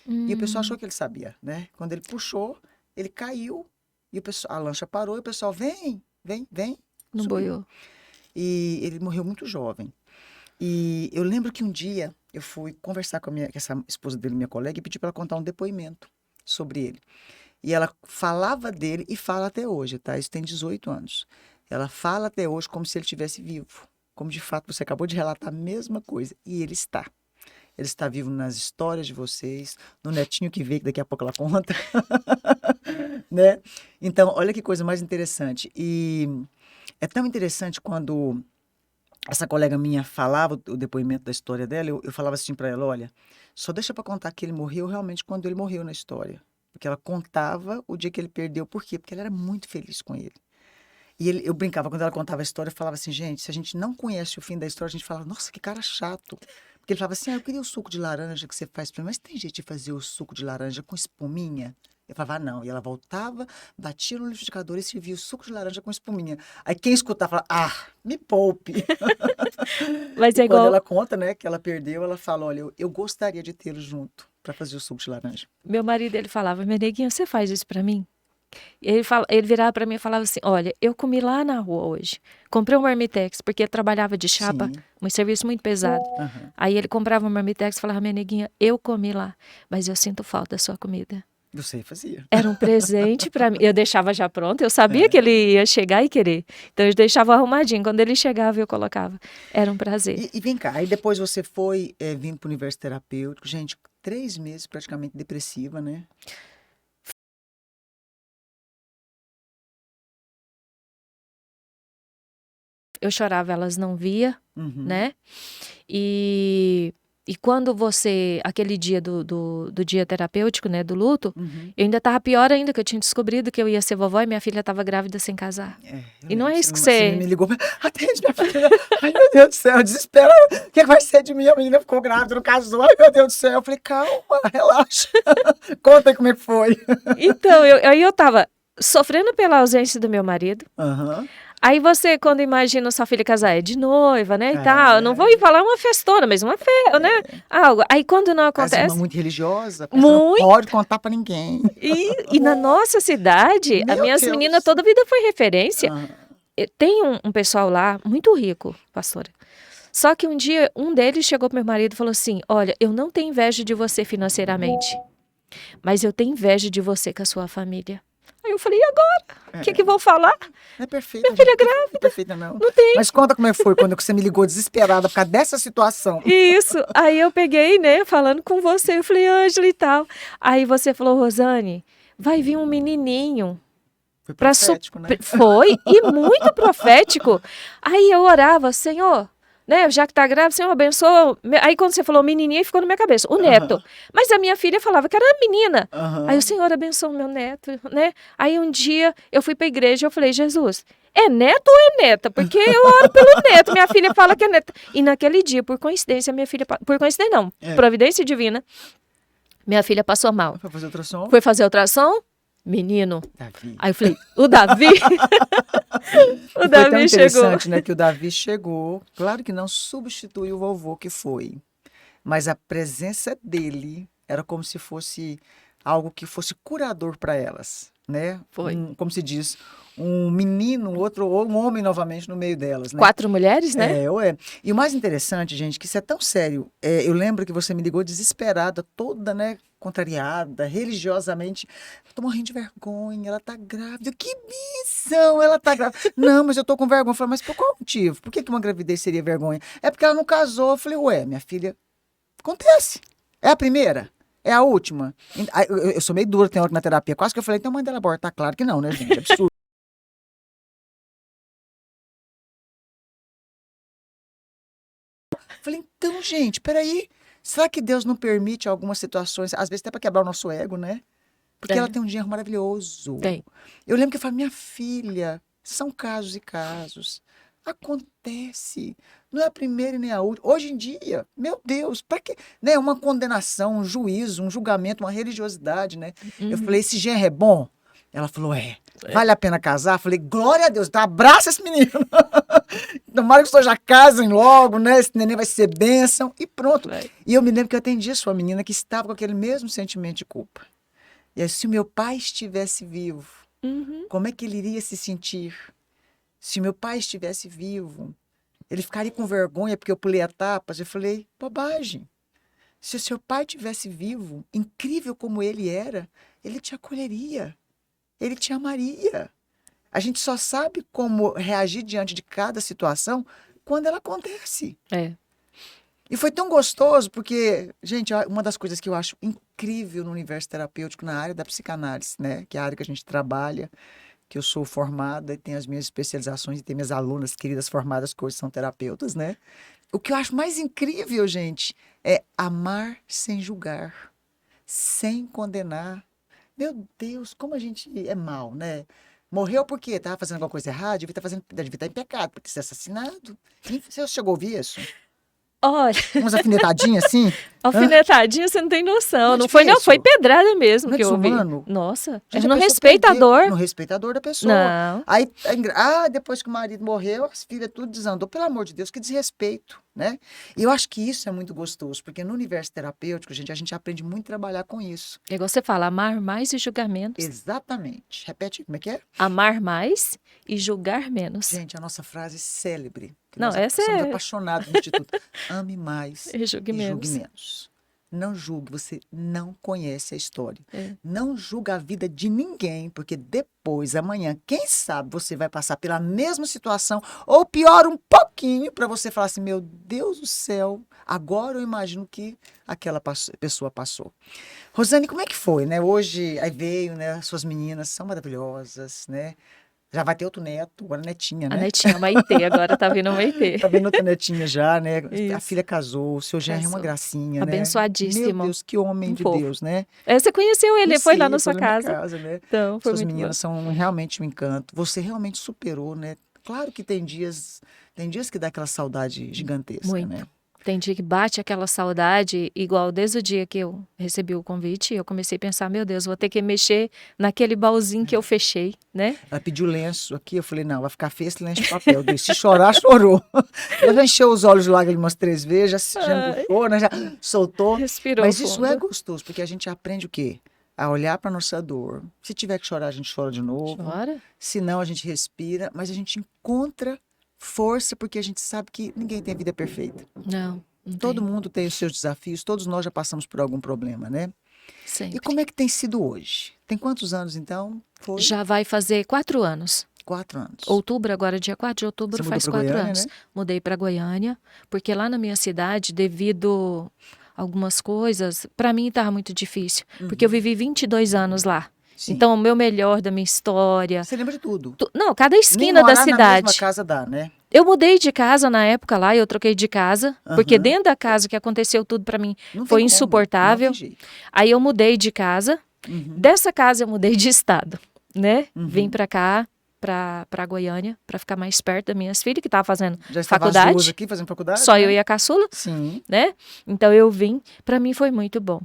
E o pessoal achou que ele sabia, né? Quando ele puxou, ele caiu, e a lancha parou, e o pessoal, vem. Não boiou. E ele morreu muito jovem. E eu lembro que um dia eu fui conversar com essa esposa dele, minha colega, e pedi para ela contar um depoimento sobre ele. E ela falava dele e fala até hoje, tá? Isso tem 18 anos. Ela fala até hoje como se ele estivesse vivo. Como de fato você acabou de relatar a mesma coisa. E ele está. Ele está vivo nas histórias de vocês, no netinho que veio, que daqui a pouco ela conta. né? Então, olha que coisa mais interessante. E é tão interessante quando essa colega minha falava o depoimento da história dela, eu falava assim para ela, olha, só deixa para contar que ele morreu realmente quando ele morreu na história. Porque ela contava o dia que ele perdeu. Por quê? Porque ela era muito feliz com ele. E eu brincava, quando ela contava a história, eu falava assim, gente, se a gente não conhece o fim da história, a gente fala, nossa, que cara chato. Porque ele falava assim, eu queria o suco de laranja que você faz para mim, mas tem jeito de fazer o suco de laranja com espuminha? Eu falava, não. E ela voltava, batia no liquidificador e servia o suco de laranja com espuminha. Aí quem escutava, falava, me poupe. Mas é Quando igual... ela conta, né, que ela perdeu, ela fala, olha, eu gostaria de tê-lo junto para fazer o suco de laranja. Meu marido, ele falava, minha neguinha, você faz isso para mim? Ele virava para mim e falava assim, olha, eu comi lá na rua hoje, comprei um marmitex, porque eu trabalhava de chapa, um serviço muito pesado. Aí ele comprava um marmitex e falava, minha neguinha, eu comi lá, mas eu sinto falta da sua comida. Você fazia. Era um presente para mim. Eu deixava já pronto, eu sabia que ele ia chegar e querer. Então eu deixava arrumadinho. Quando ele chegava, eu colocava. Era um prazer. E vem cá, aí depois você foi vindo para o universo terapêutico, gente, 3 meses praticamente depressiva, né? Eu chorava, elas não via, né? E quando aquele dia do dia terapêutico, né, do luto, eu ainda estava pior ainda, que eu tinha descobrido que eu ia ser vovó e minha filha estava grávida sem casar. E não é isso que você me ligou, atende minha filha, ai meu Deus do céu, desespera, o que vai ser de mim? A menina ficou grávida, não casou, ai meu Deus do céu. Eu falei, calma, relaxa, conta aí como é que foi. Então, aí eu estava sofrendo pela ausência do meu marido. Aí você, quando imagina sua filha casar, é de noiva, né, e tal. Não vou ir falar uma festona, mas uma festa, né? Algo. Aí quando não As irmãs acontece, muito religiosa, a pessoa não muito. pode contar pra ninguém. E na nossa cidade, as Meu minhas Deus. meninas toda a vida foi referência. Ah, Tem um pessoal lá muito rico, pastora. Só que um dia, um deles chegou pro meu marido e falou assim: olha, eu não tenho inveja de você financeiramente, mas eu tenho inveja de você com a sua família. Aí eu falei: e agora? O que vão falar? não é perfeita. Minha filha gente. Não é perfeita, não. Não tem. Mas conta como é que foi quando você me ligou desesperada por causa dessa situação. Isso. Aí eu peguei, né, falando com você. Eu falei: Ângela e tal. Aí você falou: Rosane, vai vir um menininho. Foi profético, né? Foi, e muito profético. Aí eu orava: Senhor, né, já que tá grávida, Senhor, abençoa. Aí quando você falou menininha, ficou na minha cabeça, o neto. Mas a minha filha falava que era menina. Aí o Senhor abençoa o meu neto, né? Aí um dia eu fui pra igreja e eu falei: Jesus, é neto ou é neta? Porque eu oro pelo neto, minha filha fala que é neta. E naquele dia, por coincidência, minha filha... Por coincidência não, providência divina, minha filha passou mal. Foi fazer ultrassom? Foi fazer ultrassom, menino. Davi. Aí eu falei: o Davi... O Foi tão Davi chegou. interessante, né, que o Davi chegou. Claro que não substitui o vovô que foi, mas a presença dele era como se fosse algo que fosse curador para elas, né? Foi. Como se diz, um menino, outro, ou um homem novamente no meio delas, né? 4 mulheres, né? Ué. E o mais interessante, gente, que isso é tão sério. Eu lembro que você me ligou desesperada, toda, né, contrariada, religiosamente. Tô morrendo de vergonha, ela tá grávida. Que missão, ela tá grávida. Não, mas eu tô com vergonha. Eu falei: mas por qual motivo? Por que que uma gravidez seria vergonha? É porque ela não casou. Eu falei: ué, minha filha, acontece. É a primeira? É a última? Eu sou meio dura, tem hora que na terapia. Quase que eu falei: então manda ela abortar. Claro que não, né, gente? É absurdo. Falei: então, gente, peraí. Será que Deus não permite algumas situações, às vezes até para quebrar o nosso ego, né? Porque ela tem um genro maravilhoso. Tem. Eu lembro que eu falei: minha filha, são casos e casos. Acontece. Não é a primeira e nem a última. Hoje em dia, meu Deus, para que, né? Uma condenação, um juízo, um julgamento, uma religiosidade, né? Eu falei: esse genro é bom? Ela falou: vale a pena casar? Eu falei: glória a Deus, então abraça esse menino. Tomara que os dois já casem logo, né? Esse neném vai ser bênção e pronto. E eu me lembro que eu atendi a sua menina que estava com aquele mesmo sentimento de culpa. E aí, se o meu pai estivesse vivo, como é que ele iria se sentir? Se o meu pai estivesse vivo, ele ficaria com vergonha porque eu pulei etapas? Eu falei: bobagem. Se o seu pai estivesse vivo, incrível como ele era, ele te acolheria. Ele te amaria. A gente só sabe como reagir diante de cada situação quando ela acontece. É. E foi tão gostoso porque, gente, uma das coisas que eu acho incrível no universo terapêutico, na área da psicanálise, né? Que é a área que a gente trabalha, que eu sou formada e tenho as minhas especializações e tenho minhas alunas queridas formadas que hoje são terapeutas, né? O que eu acho mais incrível, gente, é amar sem julgar, sem condenar. Meu Deus, como a gente é mal, né? Morreu por quê? Tava fazendo alguma coisa errada? Devia estar em pecado, porque ser assassinado. Você chegou a ouvir isso? Olha, Umas alfinetadinhas assim? alfinetadinha, você não tem noção. Não Não é foi, não, difícil? foi pedrada mesmo Não é que eu ouvi. desumano? Nossa, é Gente, no a pessoa respeitador. perdeu, no respeitador da pessoa. Não. Aí, depois que o marido morreu, as filhas tudo desandou. Pelo amor de Deus, que desrespeito, né? E eu acho que isso é muito gostoso, porque no universo terapêutico, gente, a gente aprende muito a trabalhar com isso. É igual você fala: amar mais e julgar menos. Exatamente. Repete, como é que é? Amar mais e julgar menos. Gente, a nossa frase célebre, que Não, nós essa somos é... apaixonados no Instituto. Ame mais E julgue e julgue menos. menos. Não julgue, você não conhece a história. É. Não julga a vida de ninguém, porque depois, amanhã, quem sabe você vai passar pela mesma situação, ou pior um pouquinho, para você falar assim: meu Deus do céu, agora eu imagino que aquela pessoa passou. Rosane, como é que foi, né? Hoje, aí veio, né? Suas meninas são maravilhosas, né? Já vai ter outro neto, agora netinha, A né? netinha, a Maitê, agora tá vindo a Maitê. Tá vendo outra netinha já, né? A Isso. filha casou, o seu genro é uma Casou. gracinha, né? Meu Abençoadíssimo. Deus, que homem de fofo. Deus, né? Você conheceu ele, foi lá na Conheci, sua foi na minha casa. casa, né? Então, foi Suas muito bom. meninas são realmente um encanto. Você realmente superou, né? Claro que tem dias que dá aquela saudade gigantesca, Muito. né? Tem dia que bate aquela saudade, igual desde o dia que eu recebi o convite, eu comecei a pensar, meu Deus, vou ter que mexer naquele baúzinho que eu fechei, né? Ela pediu lenço aqui, eu falei, não, vai ficar feio esse lenço de papel. Se chorar, chorou. Ela já encheu os olhos de lágrimas umas 3 vezes, já embuchou, né? Já soltou. Respirou Mas isso fundo. é gostoso, porque a gente aprende o quê? A olhar para nossa dor. Se tiver que chorar, a gente chora de novo. Chora? Se não, a gente respira, mas a gente encontra força, porque a gente sabe que ninguém tem a vida perfeita. Não Todo tem. mundo tem os seus desafios, todos nós já passamos por algum problema, né? E Sempre. como é que tem sido hoje? Tem quantos anos, então? Foi? Já vai fazer 4 anos. 4 anos. Outubro, agora dia 4 de outubro, Você mudou faz pra 4 Goiânia, anos. né? Mudei para Goiânia, porque lá na minha cidade, devido a algumas coisas, para mim estava muito difícil. Porque eu vivi 22 anos lá. Sim. Então, o meu melhor da minha história. Você lembra de tudo. Não, cada Nem esquina da morar na mesma cidade. casa dá, né? Eu mudei de casa na época lá, eu troquei de casa, porque Aham. dentro da casa que aconteceu tudo para mim Não tem foi como, insuportável. não tem jeito. Aí eu mudei de casa. Dessa casa eu mudei de estado, né? Vim para cá, para Goiânia, para ficar mais perto das minhas filhas que estavam fazendo Já estava as faculdade. duas aqui fazendo faculdade? Só né? eu e a caçula, Sim. né? Então eu vim, para mim foi muito bom.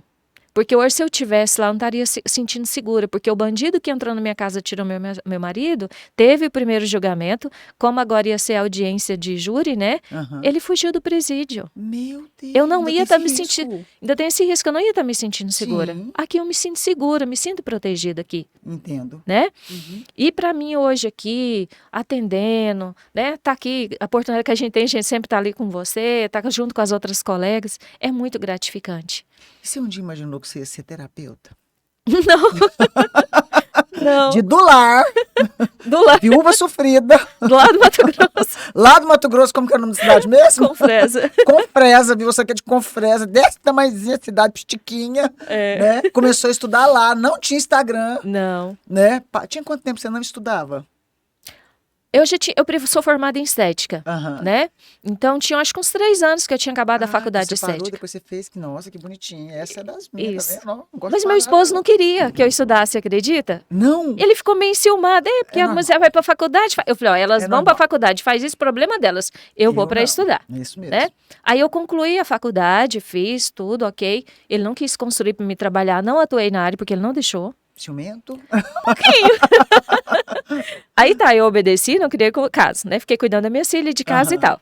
Porque hoje, se eu tivesse lá, eu não estaria se sentindo segura. Porque o bandido que entrou na minha casa, tirou meu marido, teve o primeiro julgamento. Como agora ia ser audiência de júri, né? Aham. Ele fugiu do presídio. Meu Deus. Eu não ainda ia tem estar esse me risco. sentindo. Ainda tem esse risco, eu não ia estar me sentindo segura. Sim. Aqui eu me sinto segura, me sinto protegida aqui, Entendo. né? E para mim hoje aqui, atendendo, né? Tá aqui, a oportunidade que a gente sempre tá ali com você, tá junto com as outras colegas, é muito gratificante. E você um dia imaginou que você ia ser terapeuta? Não, De do lar, viúva sofrida, do lado do Mato Grosso, lá do Mato Grosso, como que é o nome da cidade mesmo? com fresa. Confresa, viu? Você que é de Confresa, desse tamanhozinho, cidade pitiquinha, né? Começou a estudar lá, não tinha Instagram, Não. né? Tinha quanto tempo você não estudava? Eu sou formada em estética, Aham. né? Então tinha acho que uns 3 anos que eu tinha acabado a faculdade de você parou, estética. depois você fez, que nossa, que bonitinha. Essa é das minhas, Isso. tá vendo? Ó, não gosto Mas de meu parar, esposo não queria que eu estudasse, acredita? Não. Ele ficou meio enciumado, porque É a normal. mulher vai pra faculdade. Eu falei, ó, elas É vão normal. pra faculdade, faz isso, problema delas. Eu vou pra não. estudar, Isso mesmo. né? Aí eu concluí a faculdade, fiz tudo, ok. Ele não quis construir pra me trabalhar, não atuei na área, porque ele não deixou. Ciumento? Aí tá, eu obedeci, não criei casa, né? Fiquei cuidando da minha filha de casa e Aham. tal.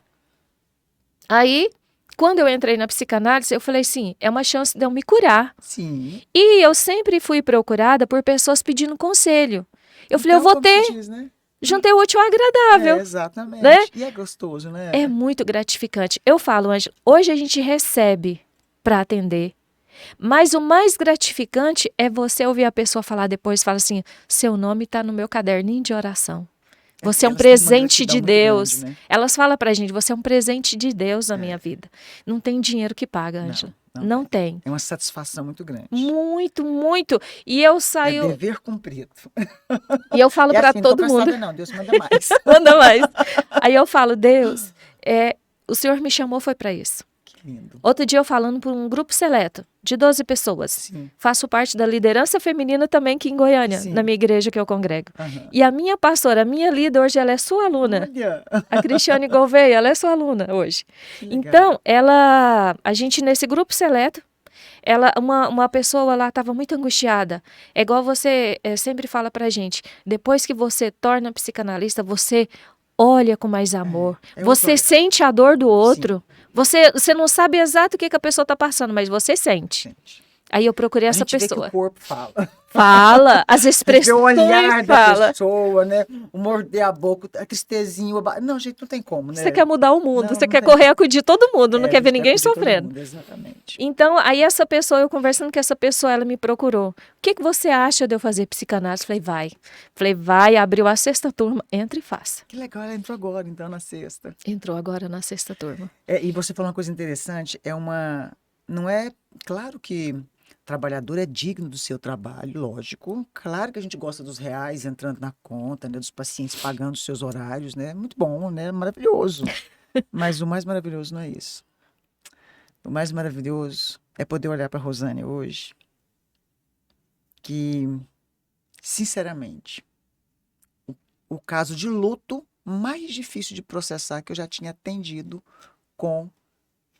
Aí, quando eu entrei na psicanálise, eu falei assim, é uma chance de eu me curar. Sim. E eu sempre fui procurada por pessoas pedindo conselho. Eu falei, eu Então, vou como se ter, diz, né? juntei o útil ao agradável. Exatamente. né? E é gostoso, né? É muito gratificante. Eu falo, Ângela, hoje a gente recebe para atender. Mas o mais gratificante é você ouvir a pessoa falar depois, fala assim, seu nome está no meu caderninho de oração. Você é um Elas têm uma presente gratidão de muito Deus. grande, né? Elas falam pra gente, você é um presente de Deus na minha vida. Não tem dinheiro que paga, Ângela. Não tem. É uma satisfação muito grande. Muito, muito. E eu É saio, dever cumprido. e eu falo É pra assim, não tô todo mundo. cansada não, Deus manda mais. Manda mais. Aí eu falo, Deus, o Senhor me chamou foi pra isso. Que lindo. Outro dia eu falando por um grupo seleto de 12 pessoas. Sim. Faço parte da liderança feminina também aqui em Goiânia, Sim. na minha igreja que eu congrego. Aham. E a minha pastora, a minha líder hoje, ela é sua aluna. Olha. A Cristiane Gouveia, ela é sua aluna hoje. Que legal. Então, a gente nesse grupo seleto, uma pessoa lá estava muito angustiada. É igual você sempre fala pra gente, depois que você torna psicanalista, você olha com mais amor. é Você outro sente a dor do outro. Você não sabe exato o que a pessoa está passando, mas você sente. Gente, Aí eu procurei a essa gente vê que pessoa. o corpo fala. Fala, as Vê o expressões olhar da fala. pessoa, né? O morder a boca, a tristezinha. Não, gente, não tem como, né? Você quer mudar o mundo, Não, você não quer tem. correr acudir todo mundo, não É, quer a ver gente ninguém acudir todo sofrendo. mundo, exatamente. Então, aí essa pessoa, eu conversando com essa pessoa, ela me procurou. O que você acha de eu fazer psicanálise? Falei, vai. Falei, vai, abriu a 6ª turma, entra e faça. Que legal, ela entrou agora, então, na sexta. Entrou agora na 6ª turma. E você falou uma coisa interessante, não é, claro que trabalhador é digno do seu trabalho, lógico. Claro que a gente gosta dos reais entrando na conta, né, dos pacientes pagando os seus horários, né? Muito bom, né? Maravilhoso. Mas o mais maravilhoso não é isso. O mais maravilhoso é poder olhar para a Rosânia hoje, que, sinceramente, o caso de luto mais difícil de processar que eu já tinha atendido com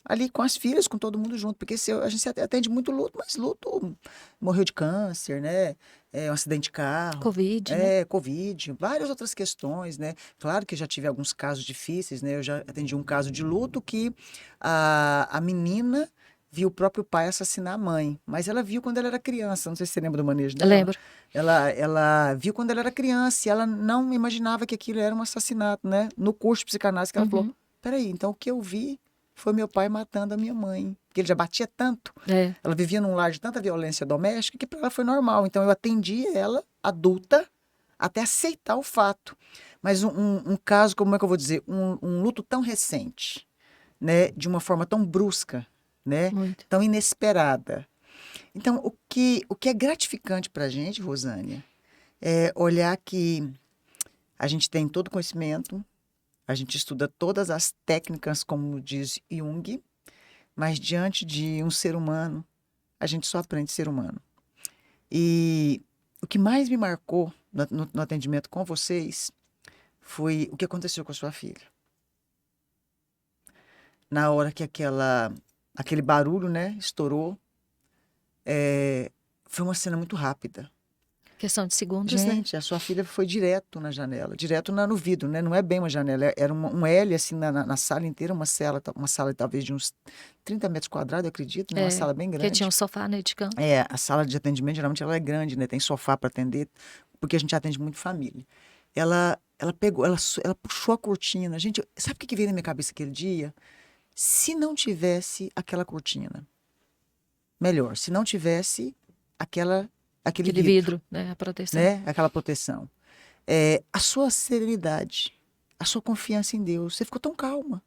ali com as filhas, com todo mundo junto, porque a gente atende muito luto, mas luto morreu de câncer, né? Um acidente de carro, Covid, né? Covid, várias outras questões, né? Claro que eu já tive alguns casos difíceis, né? Eu já atendi um caso de luto que a menina viu o próprio pai assassinar a mãe, mas ela viu quando ela era criança, não sei se você lembra do manejo Eu dela. lembro. Ela viu quando ela era criança e ela não imaginava que aquilo era um assassinato, né? No curso de psicanálise que ela falou, Uhum. peraí, então o que eu vi foi meu pai matando a minha mãe, porque ele já batia tanto. É. Ela vivia num lar de tanta violência doméstica que para ela foi normal. Então eu atendi ela, adulta, até aceitar o fato. Mas um caso, como é que eu vou dizer, um luto tão recente, né, de uma forma tão brusca, né, Muito. tão inesperada. Então o que é gratificante para a gente, Rosânia, é olhar que a gente tem todo o conhecimento, a gente estuda todas as técnicas, como diz Jung, mas diante de um ser humano, a gente só aprende ser humano. E o que mais me marcou no atendimento com vocês foi o que aconteceu com a sua filha. Na hora que aquele barulho, né, estourou, foi uma cena muito rápida. Questão de segundos, né? Gente, a sua filha foi direto na janela, direto no vidro, né? Não é bem uma janela, era um L assim na sala inteira, uma sala talvez de uns 30 metros quadrados, eu acredito, né? Uma sala bem Porque tinha grande. um sofá, né, de canto. A sala de atendimento geralmente ela é grande, né? Tem sofá para atender, porque a gente atende muito família. Ela pegou, ela puxou a cortina. Gente, sabe o que veio na minha cabeça aquele dia? Se não tivesse aquela cortina, melhor, se não tivesse aquele Aquele vidro, vidro, né? A proteção. né? Aquela proteção. A sua serenidade, a sua confiança em Deus, você ficou tão calma.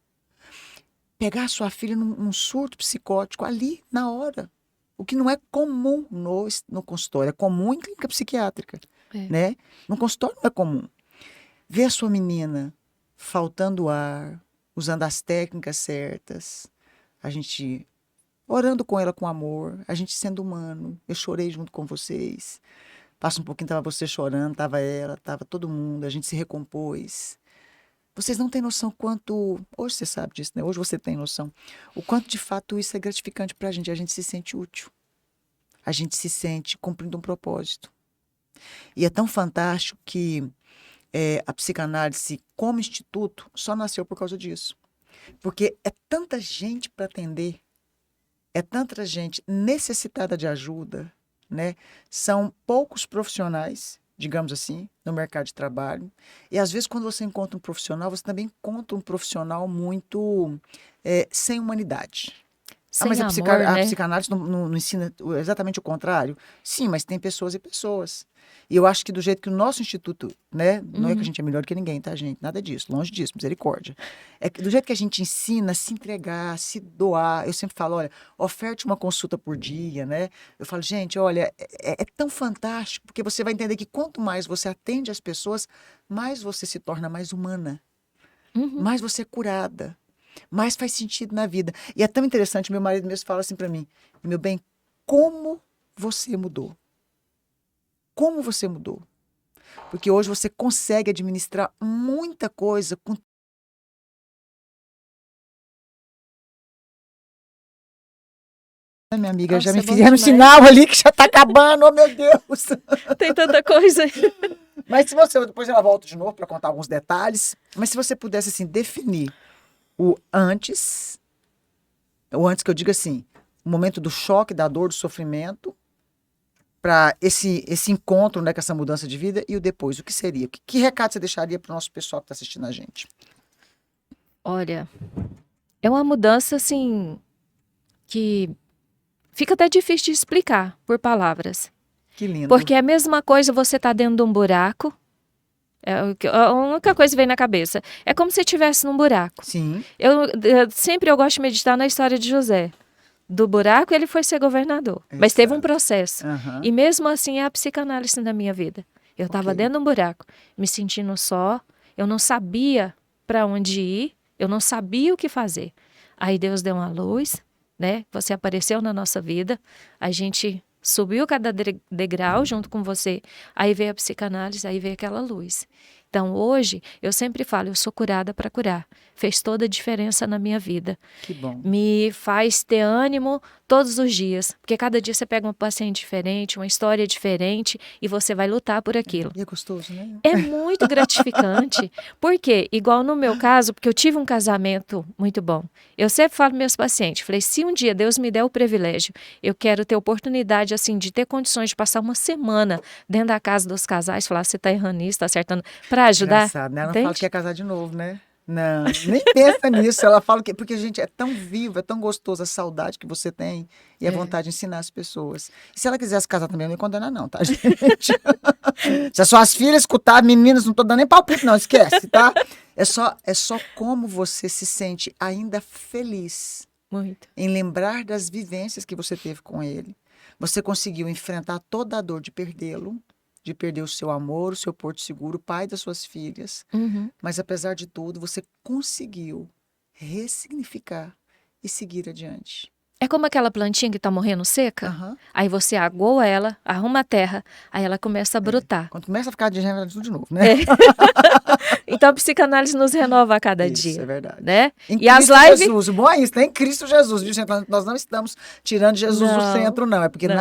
Pegar a sua filha num surto psicótico ali, na hora. O que não é comum no consultório, é comum em clínica psiquiátrica, É. né? No consultório não é comum. Ver a sua menina faltando ar, usando as técnicas certas, a gente orando com ela com amor, a gente sendo humano. Eu chorei junto com vocês. Passa um pouquinho, tava você chorando, tava ela, tava todo mundo, a gente se recompôs. Vocês não têm noção quanto. Hoje você sabe disso, né? Hoje você tem noção. O quanto de fato isso é gratificante pra gente. A gente se sente útil. A gente se sente cumprindo um propósito. E é tão fantástico que a psicanálise, como instituto, só nasceu por causa disso. Porque é tanta gente para atender, é tanta gente necessitada de ajuda, né? São poucos profissionais, digamos assim, no mercado de trabalho. E às vezes, quando você encontra um profissional, você também encontra um profissional muito sem humanidade. Mas Sem amor, a né? psicanálise não ensina exatamente o contrário? Sim, mas tem pessoas e pessoas. E eu acho que do jeito que o nosso instituto, né? Não é que a Uhum. gente é melhor que ninguém, tá, gente? Nada disso, longe disso, misericórdia. É que do jeito que a gente ensina a se entregar, a se doar, eu sempre falo, olha, oferte uma consulta por dia, né? Eu falo, gente, olha, é tão fantástico, porque você vai entender que quanto mais você atende as pessoas, mais você se torna mais humana, Uhum. mais você é curada, mais faz sentido na vida. E é tão interessante, meu marido mesmo fala assim para mim, meu bem, como você mudou? Como você mudou? Porque hoje você consegue administrar muita coisa com. Minha amiga, já Nossa, me é bom fizeram um demais. sinal ali que já tá acabando, oh meu Deus! Tem tanta coisa. Mas se você, depois ela volta de novo para contar alguns detalhes, mas se você pudesse assim definir o antes que eu diga assim, o momento do choque, da dor, do sofrimento, para esse encontro, né, com essa mudança de vida e o depois, o que seria? Que recado você deixaria para o nosso pessoal que está assistindo a gente? Olha, é uma mudança assim que fica até difícil de explicar por palavras. Que lindo. Porque é a mesma coisa você tá dentro de um buraco. A única coisa que vem na cabeça. É como se estivesse num buraco. Sim. Sempre eu gosto de meditar na história de José. Do buraco ele foi ser governador. Mas teve um Exato. processo. Aham. E mesmo assim é a psicanálise na minha vida. Eu estava Ok. dentro de um buraco, me sentindo só. Eu não sabia para onde ir. Eu não sabia o que fazer. Aí Deus deu uma luz, né? Você apareceu na nossa vida. A gente subiu cada degrau junto com você. Aí veio a psicanálise, aí veio aquela luz. Então, hoje, eu sempre falo, eu sou curada para curar. Fez toda a diferença na minha vida. Que bom. Me faz ter ânimo todos os dias, porque cada dia você pega um paciente diferente, uma história diferente, e você vai lutar por aquilo. E é gostoso, né? É muito gratificante, porque, igual no meu caso, porque eu tive um casamento muito bom, eu sempre falo para meus pacientes, falei, se um dia Deus me der o privilégio, eu quero ter oportunidade, assim, de ter condições de passar uma semana dentro da casa dos casais, falar, você está errando isso, está acertando, para ajudar. Engraçado, né? Ela não fala Entende? que quer casar de novo, né? Não, nem pensa nisso. Ela fala que porque a gente é tão vivo, é tão gostoso a saudade que você tem e a vontade de ensinar as pessoas. E se ela quisesse casar também, eu não ia condenar, não, tá, gente? Se as suas filhas escutar, meninas, não tô dando nem palpite, não, esquece, tá? É só como você se sente ainda feliz Muito. em lembrar das vivências que você teve com ele. Você conseguiu enfrentar toda a dor de perdê-lo, de perder o seu amor, o seu porto seguro, o pai das suas filhas. Uhum. Mas, apesar de tudo, você conseguiu ressignificar e seguir adiante. É como aquela plantinha que está morrendo seca, Aham. aí você agoa ela, arruma a terra, aí ela começa a brotar. Quando começa a ficar degenerado tudo de novo, né? Então a psicanálise nos renova a cada Isso, dia, é verdade. né? Em E as Cristo lives... Jesus, o bom é isso, né? Em Cristo Jesus, viu, gente? Nós não estamos tirando Jesus do Não, centro, não. É porque não.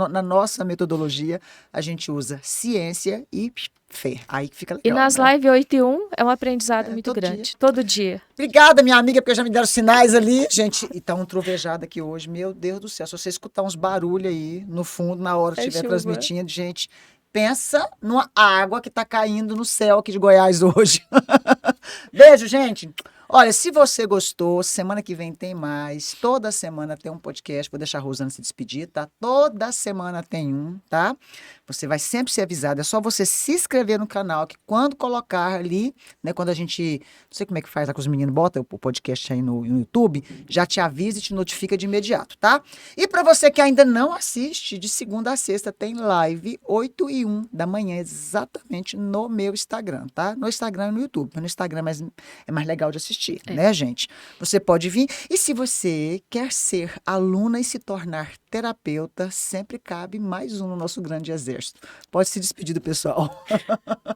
na nossa metodologia, a gente usa ciência e fé. Aí que fica E legal, nas né? lives 8 e 1 é um aprendizado muito todo grande, dia. todo dia. Obrigada, minha amiga, porque já me deram sinais ali. Gente, e tá um trovejado aqui hoje. Meu Deus do céu, se você escutar uns barulhos aí no fundo, na hora que É estiver chuva. transmitindo, gente, pensa numa água que tá caindo no céu aqui de Goiás hoje. Beijo, gente. Olha, se você gostou, semana que vem tem mais. Toda semana tem um podcast. Vou deixar a Rosana se despedir, tá? Toda semana tem um, tá? Você vai sempre ser avisado. É só você se inscrever no canal, que quando colocar ali, né? Quando a gente. Não sei como é que faz lá com os meninos, bota o podcast aí no YouTube, já te avisa e te notifica de imediato, tá? E para você que ainda não assiste, de segunda a sexta tem live 8 e 1 da manhã, exatamente no meu Instagram, tá? No Instagram e no YouTube. No Instagram é mais legal de assistir, né, gente? Você pode vir. E se você quer ser aluna e se tornar terapeuta, sempre cabe mais um no nosso grande exército. Pode se despedir do pessoal.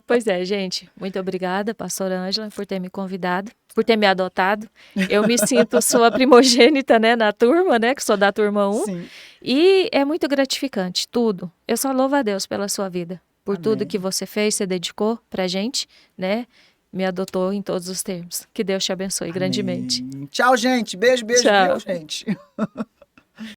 Pois é, gente. Muito obrigada, pastora Ângela, por ter me convidado, por ter me adotado. Eu me sinto sua primogênita, né, na turma, né, que sou da turma 1. Sim. E é muito gratificante, tudo. Eu só louvo a Deus pela sua vida, por Amém. tudo que você fez, você dedicou pra gente, né? Me adotou em todos os termos. Que Deus te abençoe grandemente. Tchau, gente. Beijo, beijo, Tchau. viu, gente?